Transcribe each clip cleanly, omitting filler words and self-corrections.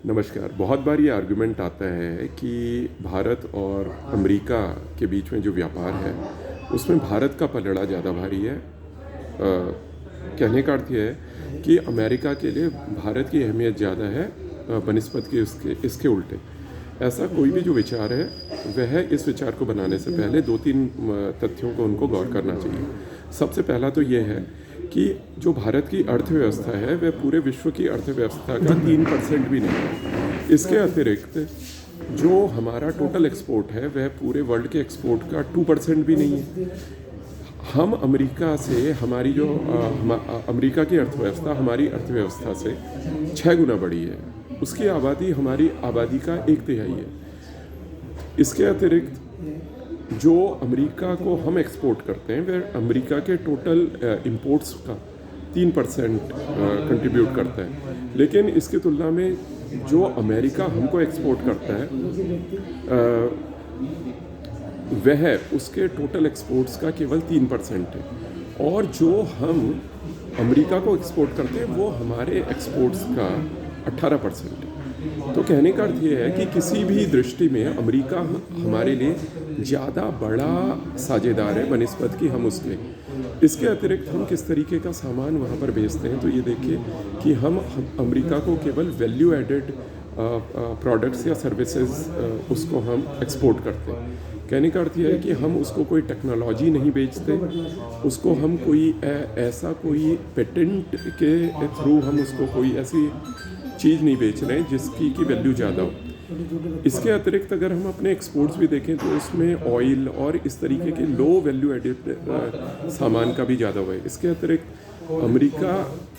नमस्कार। बहुत बार ये आर्गुमेंट आता है कि भारत और अमेरिका के बीच में जो व्यापार है उसमें भारत का पलड़ा ज़्यादा भारी है। कहने का अर्थ ये है कि अमेरिका के लिए भारत की अहमियत ज़्यादा है बनिस्बत के इसके उल्टे। ऐसा कोई भी जो विचार है वह इस विचार को बनाने से पहले दो तीन तथ्यों को उनको गौर करना चाहिए। सबसे पहला तो ये है कि जो भारत की अर्थव्यवस्था है वह पूरे विश्व की अर्थव्यवस्था का 3% भी नहीं है। इसके अतिरिक्त जो हमारा टोटल एक्सपोर्ट है वह पूरे वर्ल्ड के एक्सपोर्ट का 2% भी नहीं है। हम अमेरिका से हमारी जो अमेरिका की अर्थव्यवस्था हमारी अर्थव्यवस्था से 6 गुना बड़ी है। उसकी आबादी हमारी आबादी का 1/3 है। इसके अतिरिक्त जो अमेरिका को हम एक्सपोर्ट करते हैं वह अमेरिका के टोटल इंपोर्ट्स का 3% कंट्रीब्यूट करता है। लेकिन इसकी तुलना में जो अमेरिका हमको एक्सपोर्ट करता है वह उसके टोटल एक्सपोर्ट्स का केवल 3% है। और जो हम अमेरिका को एक्सपोर्ट करते हैं वो हमारे एक्सपोर्ट्स का 18% है। तो कहने का अर्थ ये है कि किसी भी दृष्टि में अमेरिका हमारे लिए ज़्यादा बड़ा साझेदार है बनिस्बत कि हम उसके। इसके अतिरिक्त हम किस तरीके का सामान वहाँ पर भेजते हैं तो ये देखिए कि हम अमेरिका को केवल वैल्यू एडेड प्रोडक्ट्स या सर्विसेज उसको हम एक्सपोर्ट करते हैं। कहने का अर्थ यह है कि हम उसको कोई टेक्नोलॉजी नहीं बेचते, उसको हम कोई ऐसा कोई पेटेंट के थ्रू हम उसको कोई ऐसी चीज़ नहीं बेच रहे हैं जिसकी की वैल्यू ज़्यादा हो। इसके अतिरिक्त अगर हम अपने एक्सपोर्ट्स भी देखें तो उसमें ऑयल और इस तरीके के लो वैल्यू एडेड सामान का भी ज़्यादा हुआ है। इसके अतिरिक्त अमेरिका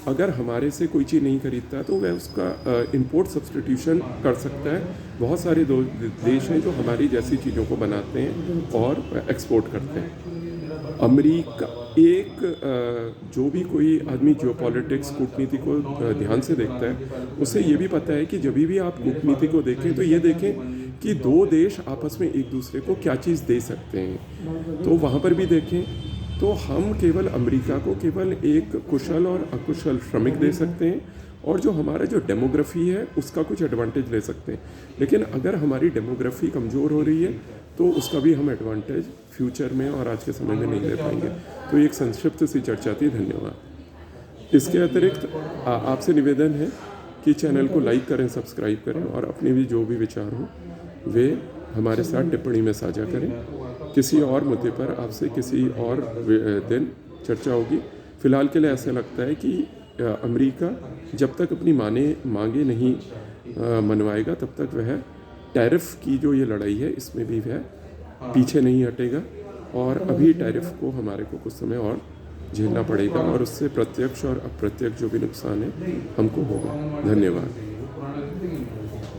अगर हमारे से कोई चीज़ नहीं खरीदता तो वह उसका इंपोर्ट सब्स्टिट्यूशन कर सकता है। बहुत सारे देश हैं जो हमारी जैसी चीज़ों को बनाते हैं और एक्सपोर्ट करते हैं। अमेरिका जो भी कोई आदमी जियोपॉलिटिक्स कूटनीति को ध्यान से देखता है उसे ये भी पता है कि जब भी आप कूटनीति को देखें तो ये देखें कि दो देश आपस में एक दूसरे को क्या चीज़ दे सकते हैं। तो वहाँ पर भी देखें तो हम केवल अमेरिका को केवल एक कुशल और अकुशल श्रमिक दे सकते हैं और जो हमारा जो डेमोग्राफी है उसका कुछ एडवांटेज ले सकते हैं। लेकिन अगर हमारी डेमोग्राफी कमज़ोर हो रही है तो उसका भी हम एडवांटेज फ्यूचर में और आज के समय में नहीं ले पाएंगे। तो एक संक्षिप्त सी चर्चा थी। धन्यवाद। इसके अतिरिक्त आपसे निवेदन है कि चैनल को लाइक करें, सब्सक्राइब करें और अपने भी जो भी विचार हों वे हमारे साथ टिप्पणी में साझा करें। किसी और मुद्दे पर आपसे किसी और दिन चर्चा होगी। फ़िलहाल के लिए ऐसा लगता है कि अमेरिका जब तक अपनी मांगे नहीं मनवाएगा तब तक वह टैरिफ की जो ये लड़ाई है इसमें भी वह पीछे नहीं हटेगा और अभी टैरिफ को हमारे को कुछ समय और झेलना पड़ेगा और उससे प्रत्यक्ष और अप्रत्यक्ष जो भी नुकसान है हमको होगा। धन्यवाद।